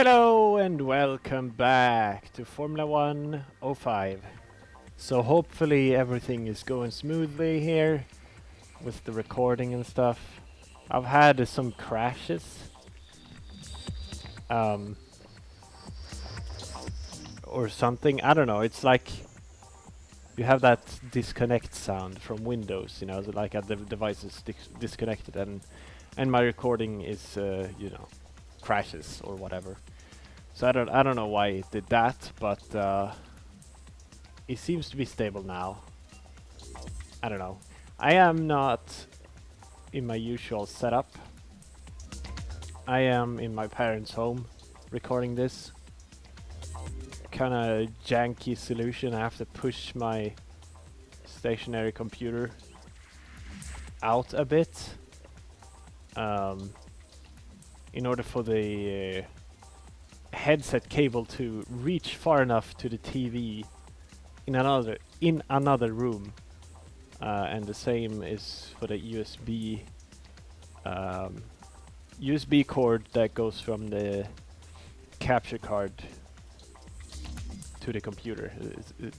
Hello and welcome back to Formula 1 05. So hopefully everything is going smoothly here with the recording and stuff. I've had some crashes um, or something. I don't know. It's like you have that disconnect sound from Windows, you know, like the device is disconnected and my recording is crashes or whatever. So I don't know why it did that, but it seems to be stable now. I don't know. I am not in my usual setup. I am in my parents' home recording this. Kinda janky solution. I have to push my stationary computer out a bit in order for the headset cable to reach far enough to the TV in another room. And the same is for the USB cord that goes from the capture card to the computer.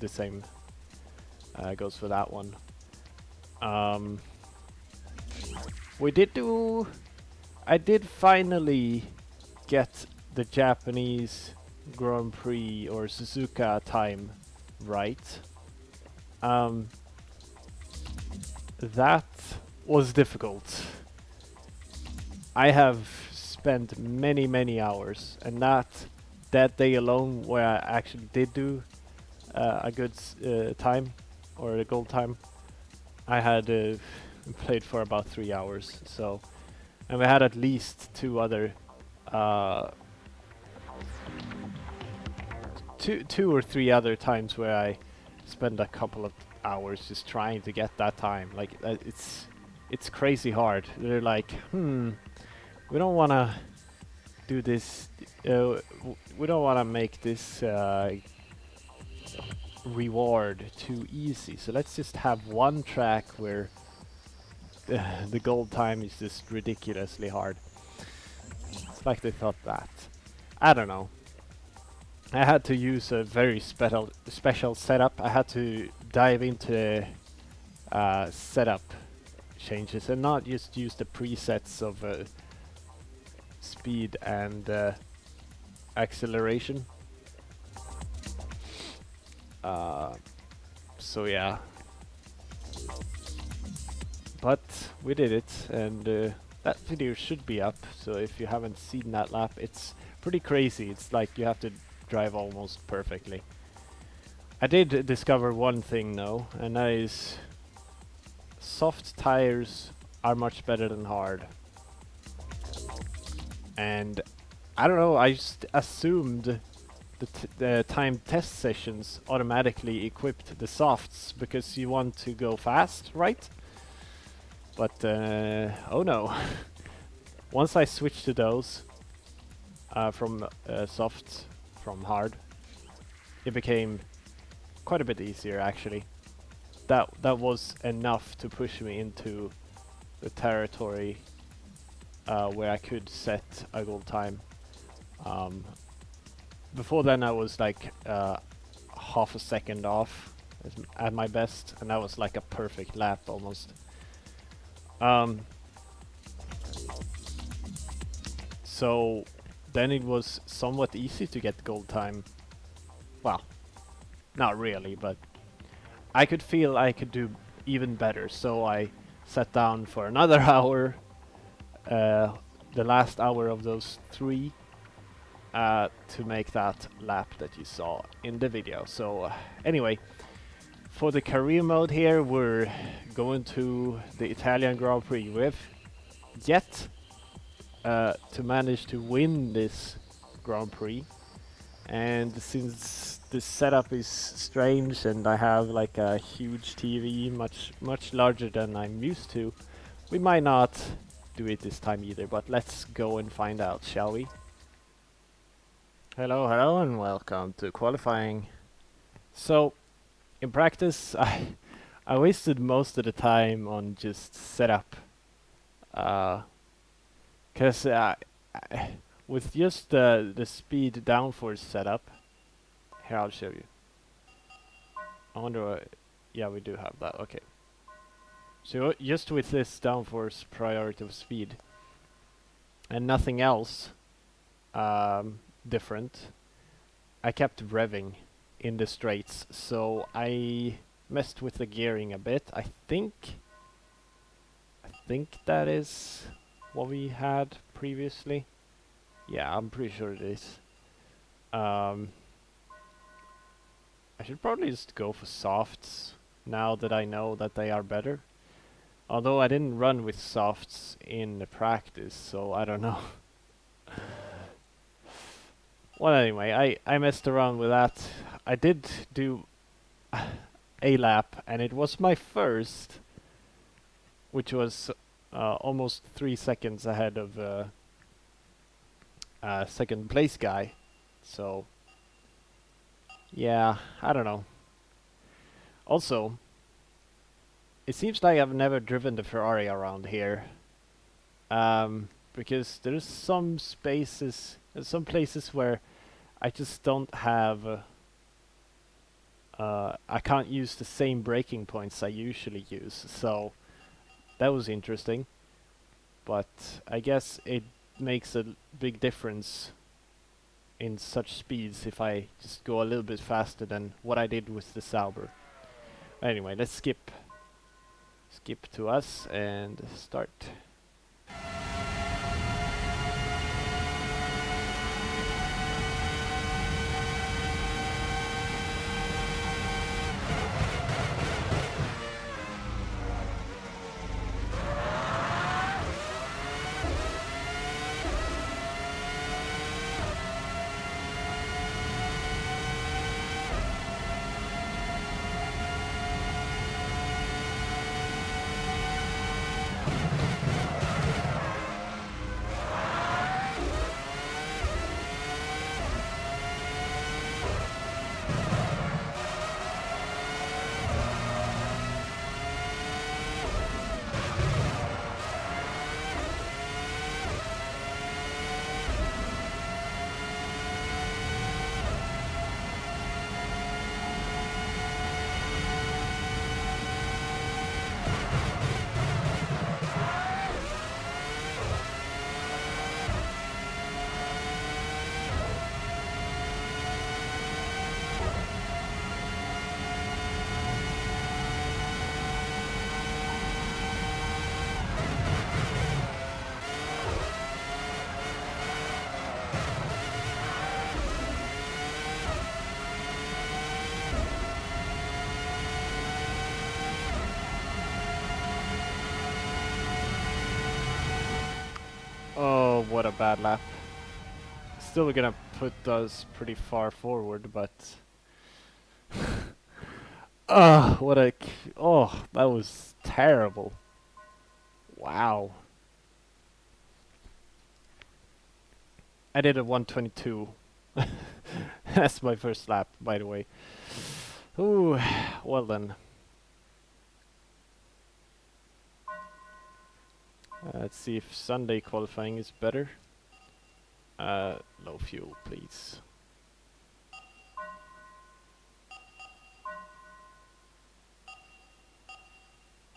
The same goes for that one. I did finally get the Japanese Grand Prix or Suzuka time right. That was difficult. I have spent many hours, and that day alone where I actually did do a good time or a gold time, I had played for about 3 hours. So, and we had at least two or three other times where I spent a couple of hours just trying to get that time. Like it's crazy hard. They're like, we don't want to do this. We don't want to make this reward too easy. So let's just have one track where the gold time is just ridiculously hard. It's like they thought that. I don't know. I had to use a very special setup. I had to dive into setup changes and not just use the presets of speed and acceleration. So yeah, but we did it, and that video should be up. So if you haven't seen that lap, it's pretty crazy. It's like you have to drive almost perfectly. I did discover one thing though, and that is soft tires are much better than hard. And I don't know, I just assumed the time test sessions automatically equipped the softs because you want to go fast, right? But oh no. Once I switched to those from soft from hard, it became quite a bit easier actually. That was enough to push me into the territory where I could set a goal time. Before then I was like half a second off at my best, and that was like a perfect lap almost. So then it was somewhat easy to get gold time. Well, not really, but I could feel I could do even better, so I sat down for another hour, the last hour of those 3, to make that lap that you saw in the video. So anyway, for the career mode here, we're going to the Italian Grand Prix. We have yet to manage to win this Grand Prix, and since this setup is strange and I have like a huge TV, much larger than I'm used to, we might not do it this time either, but let's go and find out, shall we? Hello and welcome to qualifying. So in practice I wasted most of the time on just setup, because with just the speed downforce setup. Here, I'll show you. I wonder yeah, we do have that, okay. So just with this downforce priority of speed and nothing else different, I kept revving in the straights, so I messed with the gearing a bit. I think that is what we had previously. Yeah, I'm pretty sure it is. I should probably just go for softs now that I know that they are better. Although I didn't run with softs in the practice, so I don't know. Well, anyway, I messed around with that. I did do a lap, and it was my first, which was almost 3 seconds ahead of second place guy. So, yeah, I don't know. Also, it seems like I've never driven the Ferrari around here. Because there's some spaces, some places where I just don't have I can't use the same braking points I usually use, so that was interesting. But I guess it makes a big difference in such speeds if I just go a little bit faster than what I did with the Sauber. Anyway, let's skip to us and start. Oh, what a bad lap. Still gonna put us pretty far forward, but... what a... Oh, that was terrible. Wow. I did a 122. That's my first lap, by the way. Ooh, well then. Let's see if Sunday qualifying is better. Low fuel, please.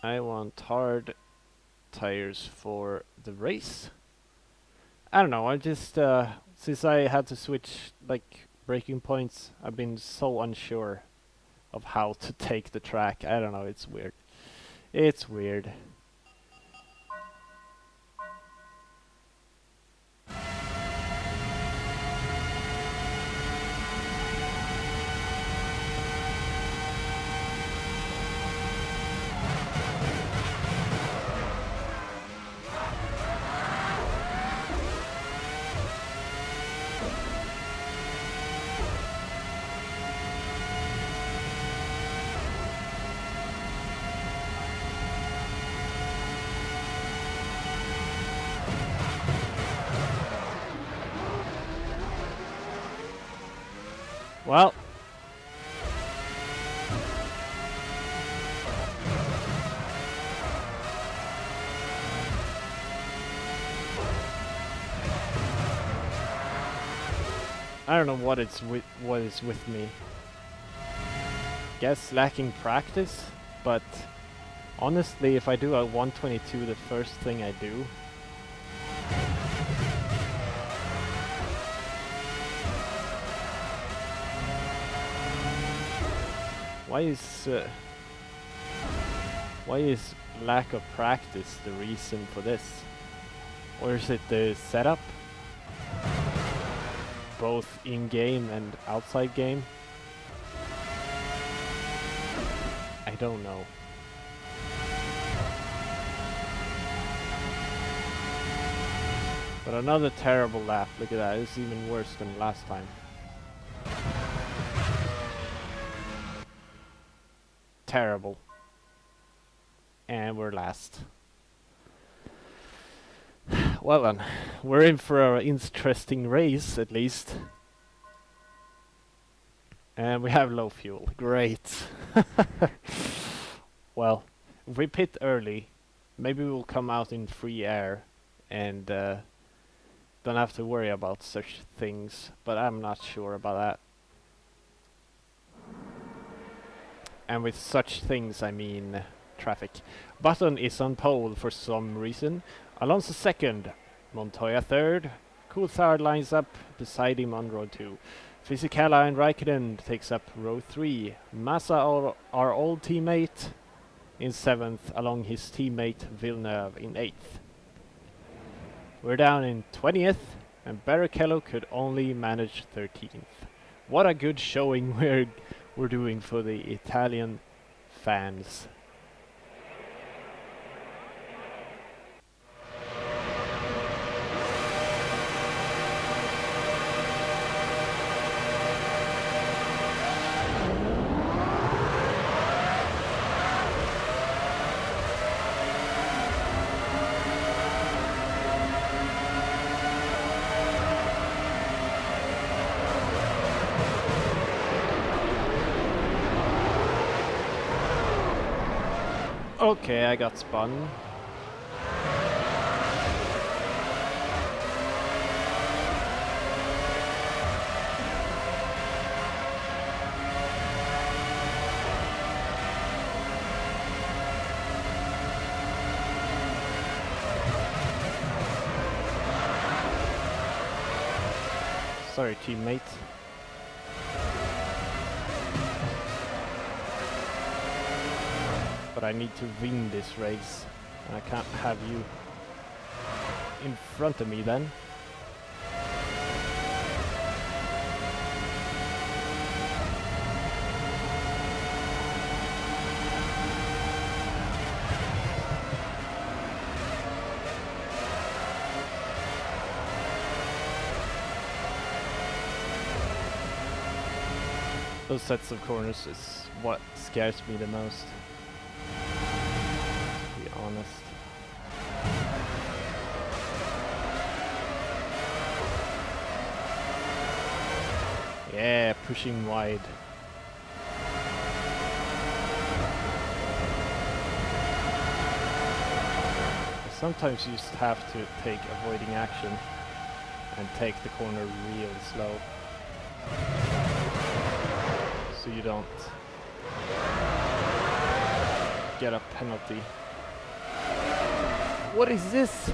I want hard tires for the race. I don't know, I just, since I had to switch, like, braking points, I've been so unsure of how to take the track. I don't know, it's weird. It's weird. Well, I don't know what is with me. Guess lacking practice, but honestly, if I do a 122, the first thing I do. Why is lack of practice the reason for this? Or is it the setup? Both in-game and outside game? I don't know. But another terrible lap. Look at that. It's even worse than last time. Terrible. And we're last. Well then, we're in for an interesting race at least. And we have low fuel. Great. Well, if we pit early, maybe we'll come out in free air and don't have to worry about such things. But I'm not sure about that. And with such things, I mean traffic. Button is on pole for some reason. Alonso second. Montoya third. Coulthard lines up beside him on row 2. Fisichella and Raikkonen takes up row 3. Massa, our old teammate, in 7th, along his teammate Villeneuve in 8th. We're down in 20th, and Barrichello could only manage 13th. What a good showing we're doing for the Italian fans. Okay, I got spun. Sorry, teammate. But I need to win this race, and I can't have you in front of me then. Those sets of corners is what scares me the most, to be honest. Yeah, pushing wide. Sometimes you just have to take avoiding action and take the corner real slow, so you don't get a penalty. What is this?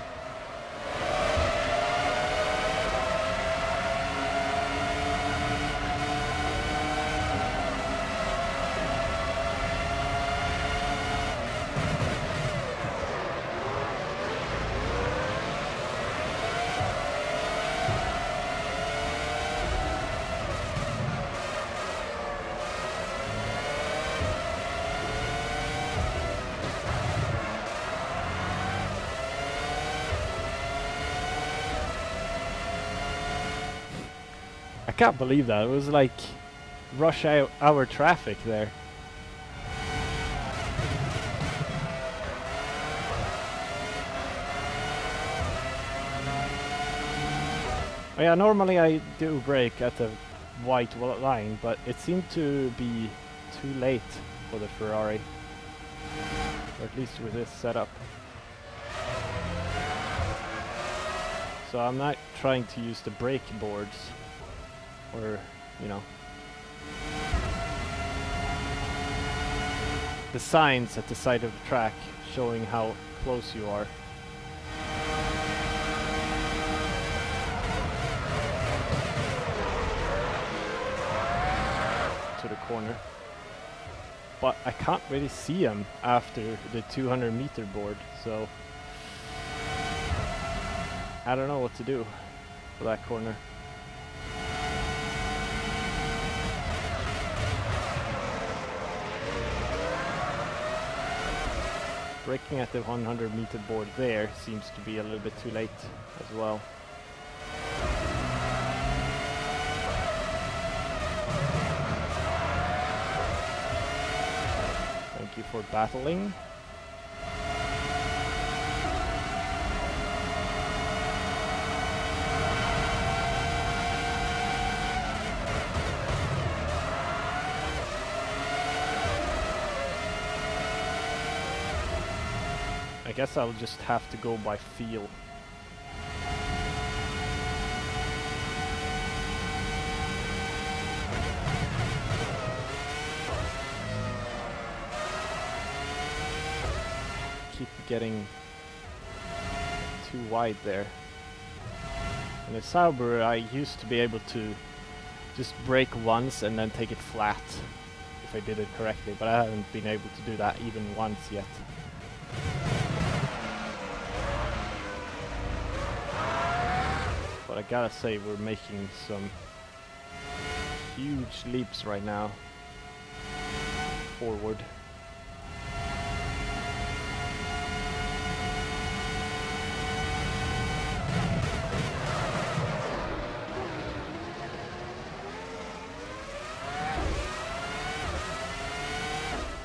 I can't believe that. It was like rush hour traffic there. Oh yeah, normally I do brake at the white line, but it seemed to be too late for the Ferrari. Or at least with this setup. So I'm not trying to use the brake boards. or, you know, the signs at the side of the track showing how close you are. To the corner. But I can't really see him after the 200 meter board, so I don't know what to do for that corner. Braking at the 100 meter board there seems to be a little bit too late as well. Thank you for battling. I guess I'll just have to go by feel. Keep getting too wide there. In the Sauber I used to be able to just brake once and then take it flat if I did it correctly, but I haven't been able to do that even once yet. But I gotta say, we're making some huge leaps right now forward.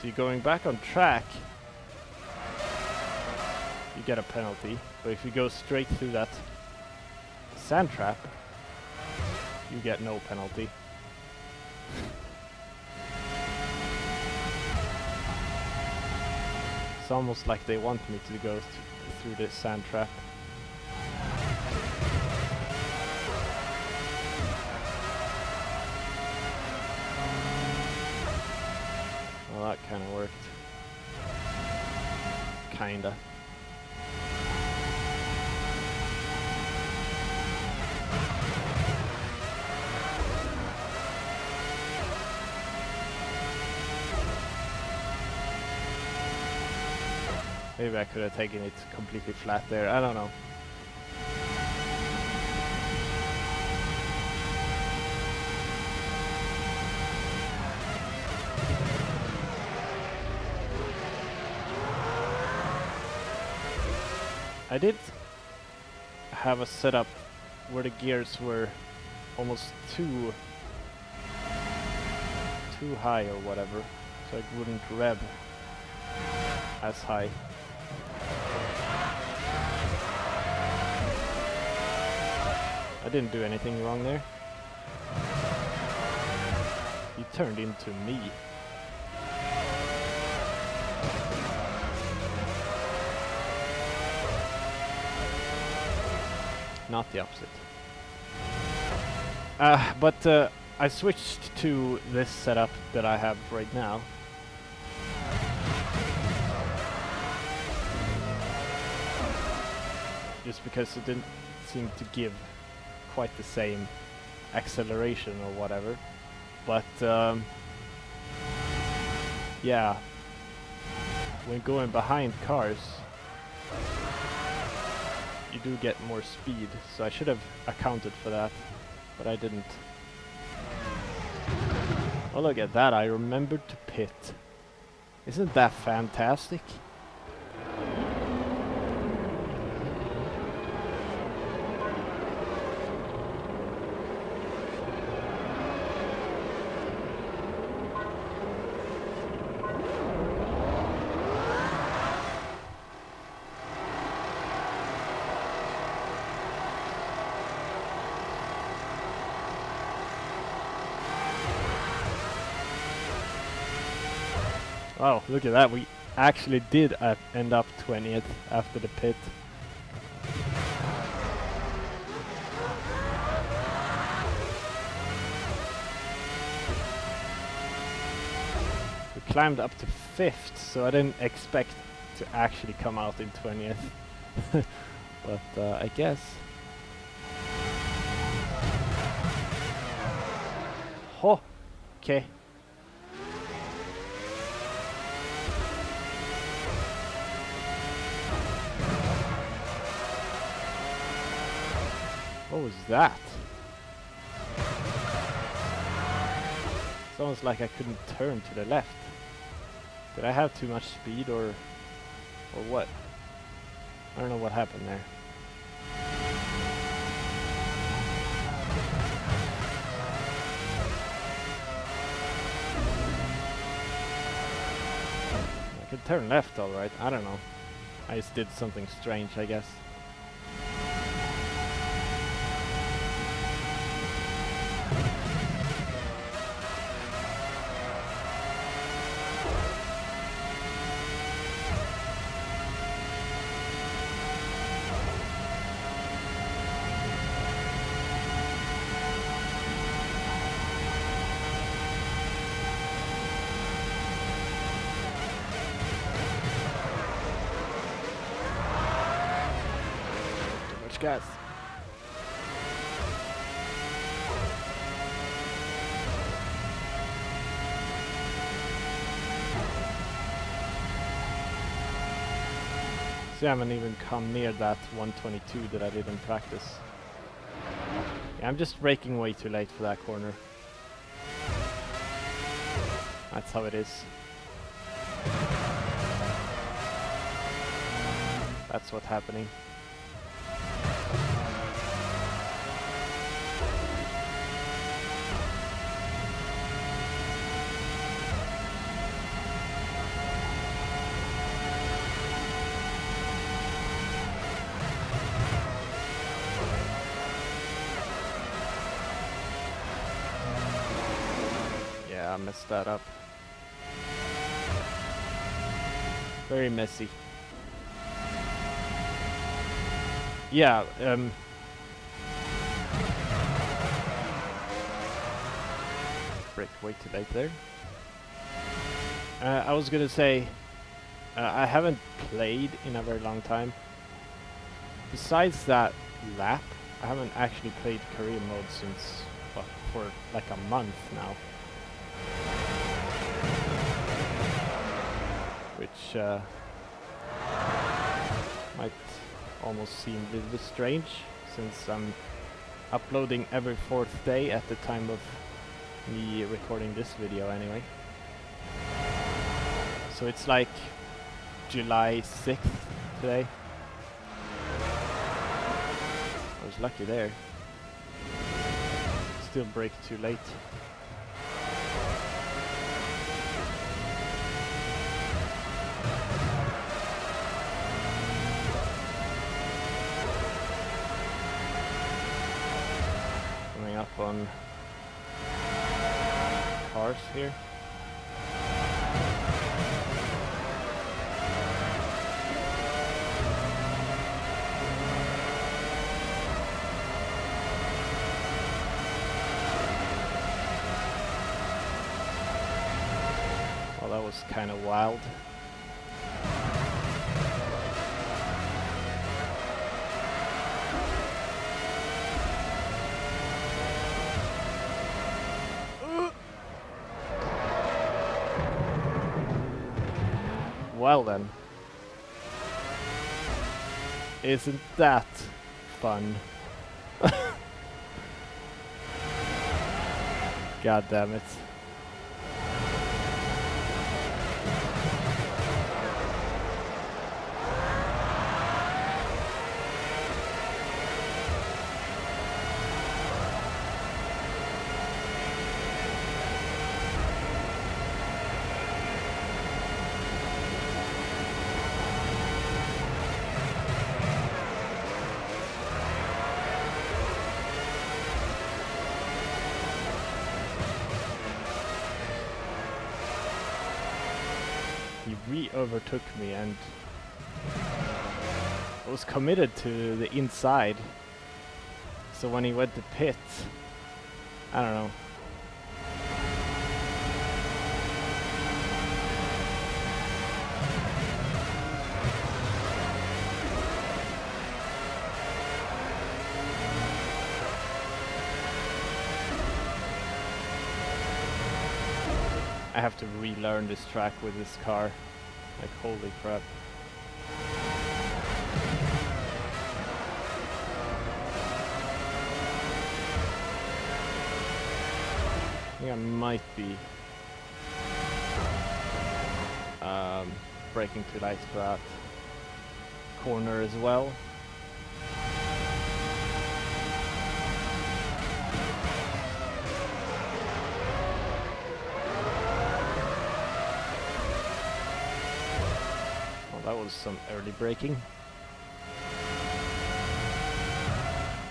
So you're going back on track, you get a penalty, but if you go straight through that sand trap, you get no penalty. It's almost like they want me to go through this sand trap. Well, that kind of worked. Kinda. Maybe I could have taken it completely flat there, I don't know. I did have a setup where the gears were almost too high or whatever, so it wouldn't rev as high. I didn't do anything wrong there. He turned into me. Not the opposite. But I switched to this setup that I have right now. Just because it didn't seem to give quite the same acceleration or whatever. But yeah, when going behind cars, you do get more speed, so I should have accounted for that, but I didn't. Oh, look at that, I remembered to pit. Isn't that fantastic? Oh, look at that, we actually did end up 20th after the pit. climbed up to 5th, so I didn't expect to actually come out in 20th. But I guess. Oh, okay. What was that? It's almost like I couldn't turn to the left. Did I have too much speed or what? I don't know what happened there. I could turn left alright, I don't know. I just did something strange, I guess. Gas. See, I haven't even come near that 122 that I did in practice. Yeah, I'm just braking way too late for that corner. That's how it is. That's what's happening. Yeah, I messed that up. Very messy. Yeah, break way too late there. I was gonna say, I haven't played in a very long time. Besides that lap, I haven't actually played career mode since, well, for like a month now. Which might almost seem a little bit strange, since I'm uploading every 4th day at the time of me recording this video anyway. So it's like July 6th today. I was lucky there. Still break too late. Up on cars here. Well, that was kind of wild. Well then. Isn't that fun? God damn it. He re-overtook me and I was committed to the inside. So when he went to pit, I don't know. I have to relearn this track with this car. Like, holy crap. I think I might be braking too light for that corner as well. Well, that was some early braking.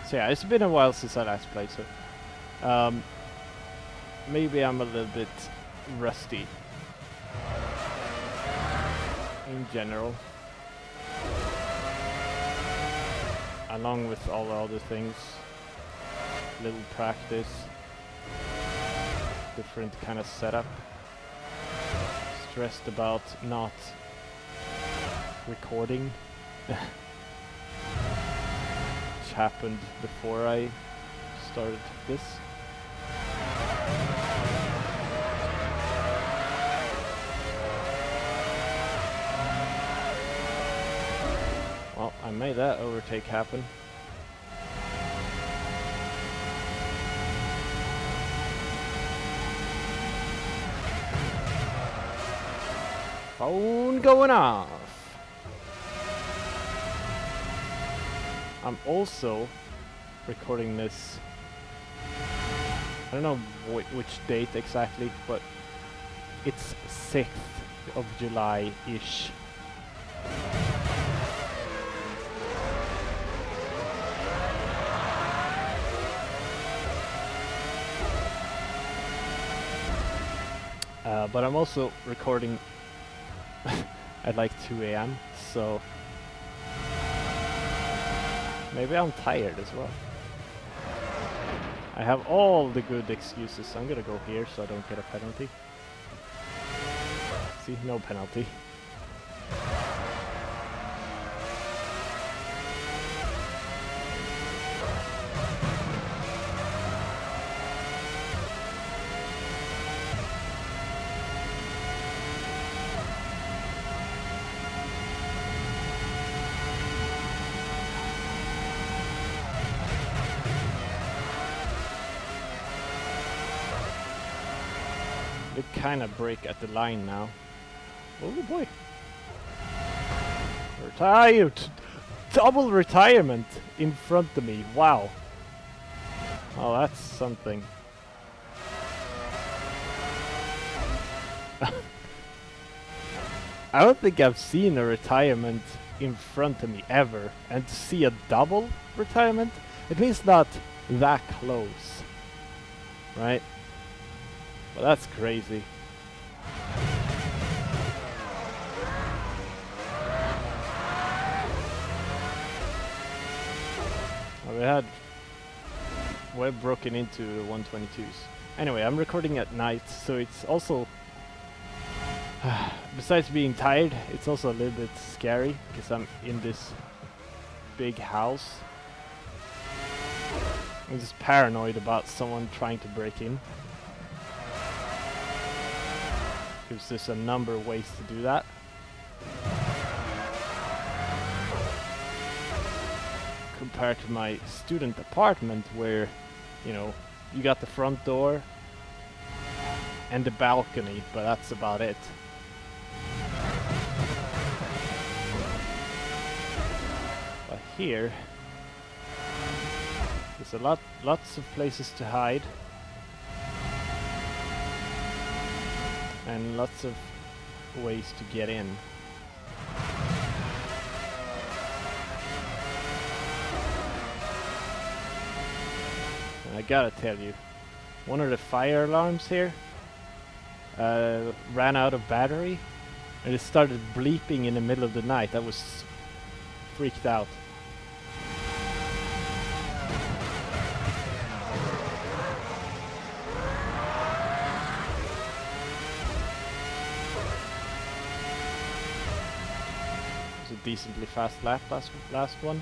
So yeah, it's been a while since I last played, so maybe I'm a little bit rusty in general, along with all the other things. Little practice, different kind of setup, stressed about not recording, which happened before I started this. Well, I made that overtake happen. Phone going off. I'm also recording this, I don't know which date exactly, but it's 6th of July-ish. But I'm also recording at like 2 AM, so maybe I'm tired as well. I have all the good excuses. I'm gonna go here so I don't get a penalty. See, no penalty. They kind of break at the line now. Oh boy. Retired! Double retirement in front of me. Wow. Oh, that's something. I don't think I've seen a retirement in front of me ever. And to see a double retirement, at least not that close. Right? Well, that's crazy. Well, we're broken into 122s. Anyway, I'm recording at night, so it's also, besides being tired, it's also a little bit scary because I'm in this big house. I'm just paranoid about someone trying to break in. Because there's a number of ways to do that. Compared to my student apartment where, you know, you got the front door and the balcony, but that's about it. But here, there's lots of places to hide. And lots of ways to get in. And I gotta tell you, one of the fire alarms here ran out of battery and it started bleeping in the middle of the night. I was freaked out. Decently fast lap last one.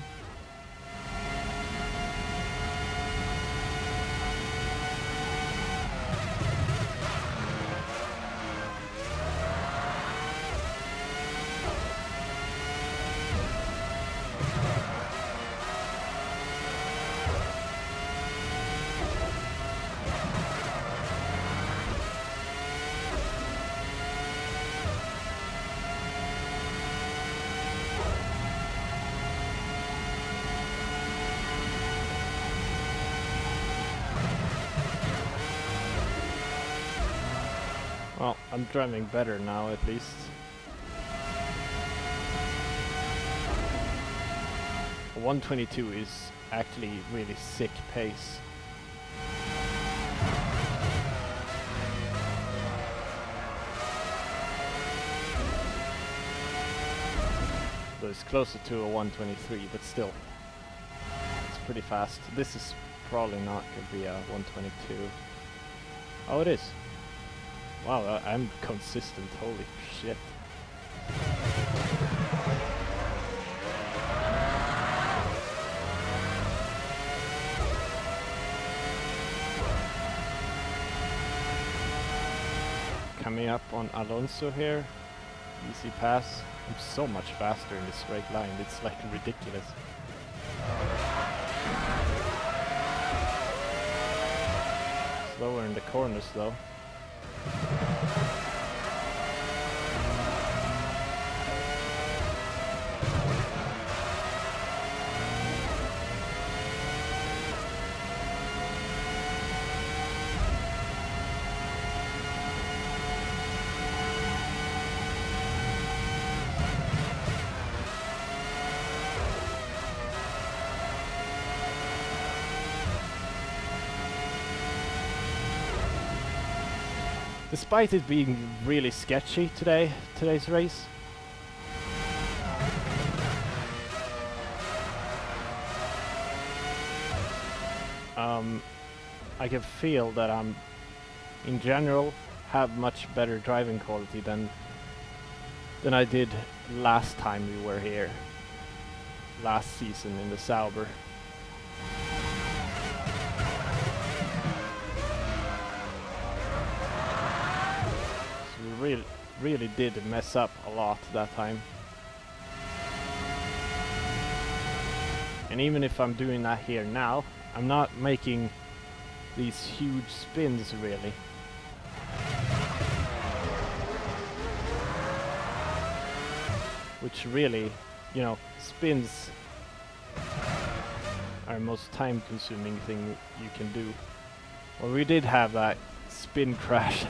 Well, I'm driving better now at least. A 122 is actually really sick pace. So it's closer to a 123, but still, it's pretty fast. This is probably not going to be a 122. Oh, it is. Wow, I'm consistent, holy shit. Coming up on Alonso here, easy pass. I'm so much faster in this straight line, it's like ridiculous. Slower in the corners though. Despite it being really sketchy today's race, I can feel that I'm, in general, have much better driving quality than I did last time we were here, last season in the Sauber. Really did mess up a lot that time. And even if I'm doing that here now, I'm not making these huge spins really. Which really, you know, spins are the most time consuming thing you can do. Well, we did have that spin crash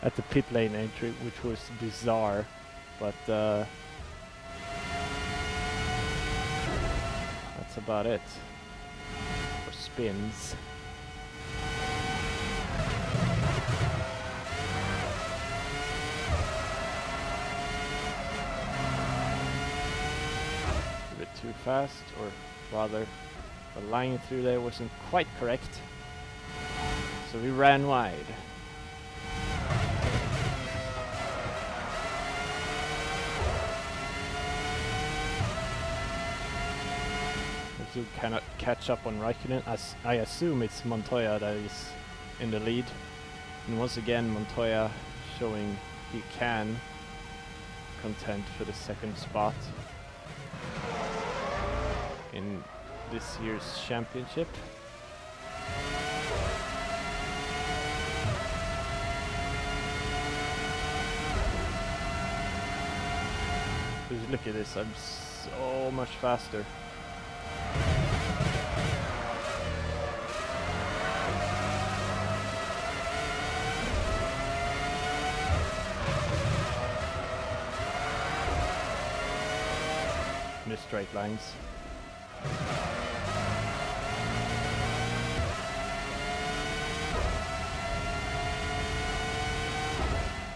at the pit lane entry, which was bizarre, but that's about it for spins. A bit too fast, or rather the line through there wasn't quite correct, so we ran wide. To cannot catch up on Raikkonen, as I assume it's Montoya that is in the lead, and once again Montoya showing he can contend for the second spot in this year's championship. Just look at this, I'm so much faster. In the straight lines.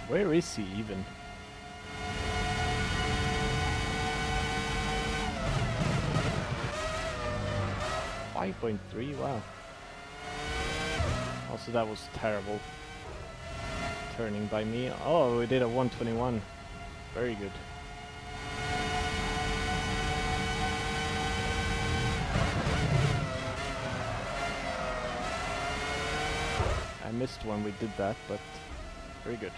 Where is he even? .3, wow. Also that was terrible. Turning by me. Oh, we did a 121. Very good. I missed when we did that, but very good.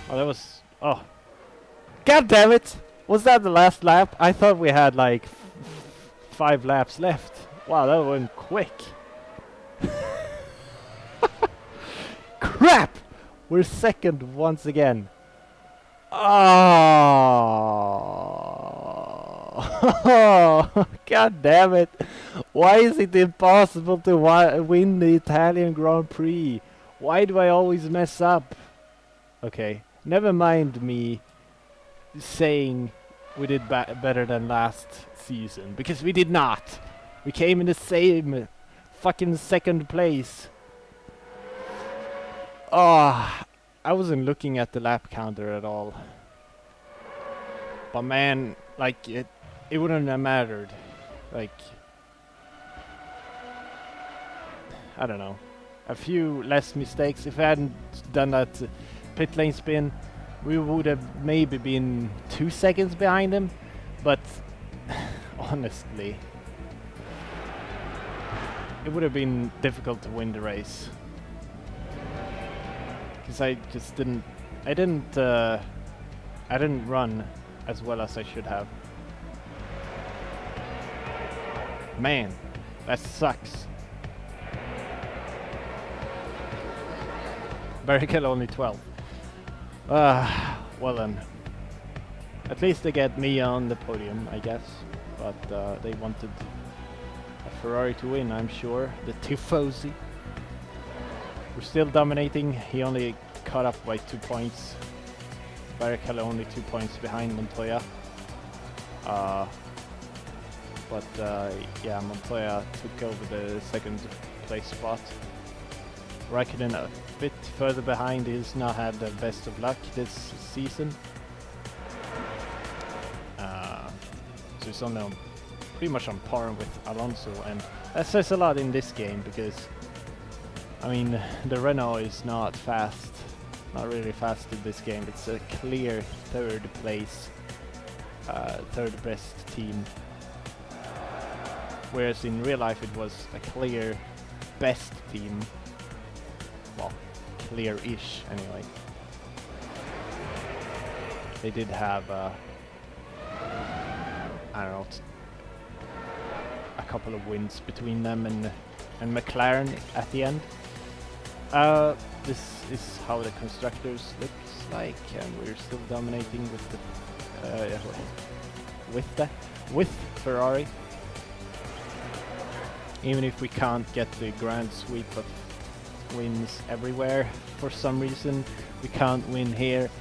Oh, that was... Oh. God damn it! Was that the last lap? I thought we had like 5 laps left. Wow, that went quick. Crap! We're second once again. Oh. Oh, god damn it! Why is it impossible to win the Italian Grand Prix? Why do I always mess up? Okay, never mind me saying we did better than last season, because we did not. We came in the same fucking second place. Oh, I wasn't looking at the lap counter at all. But man, like it wouldn't have mattered. Like, I don't know. A few less mistakes. If I hadn't done that pit lane spin, we would have maybe been 2 seconds behind him. But honestly, it would have been difficult to win the race. Because I just didn't, I didn't run as well as I should have. Man, that sucks. Barricade only 12. Well then. At least they get me on the podium, I guess. But they wanted a Ferrari to win, I'm sure. The Tifosi. We're still dominating. He only caught up by 2 points. Barrichello only 2 points behind Montoya. Yeah, Montoya took over the second place spot. Raikkonen a bit further behind. He's not had the best of luck this season. So he's on pretty much on par with Alonso, and that says a lot in this game because, I mean, the Renault is not fast, not really fast in this game. It's a clear third place, third best team. Whereas in real life it was a clear best team. Well, clear-ish anyway. They did have, I don't know, a couple of wins between them and McLaren at the end. This is how the constructors looks like, and we're still dominating with Ferrari. Even if we can't get the grand sweep of wins everywhere for some reason, we can't win here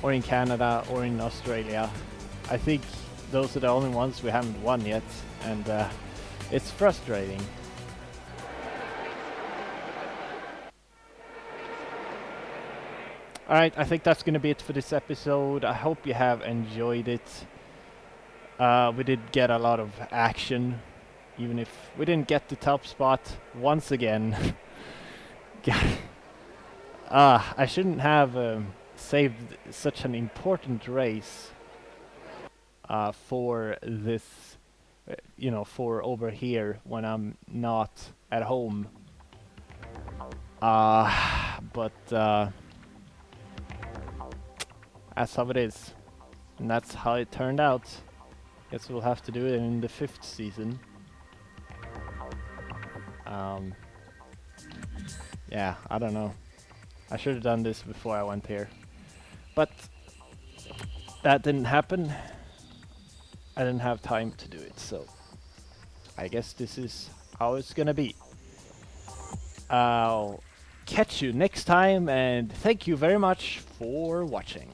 or in Canada or in Australia. I think those are the only ones we haven't won yet, and it's frustrating. Alright, I think that's gonna be it for this episode. I hope you have enjoyed it. We did get a lot of action, even if we didn't get the top spot once again. I shouldn't have saved such an important race for this, for over here when I'm not at home. But that's how it is, and that's how it turned out. Guess we'll have to do it in the 5th season. Yeah, I don't know. I should have done this before I went here, but that didn't happen. I didn't have time to do it, so I guess this is how it's gonna be. I'll catch you next time, and thank you very much for watching.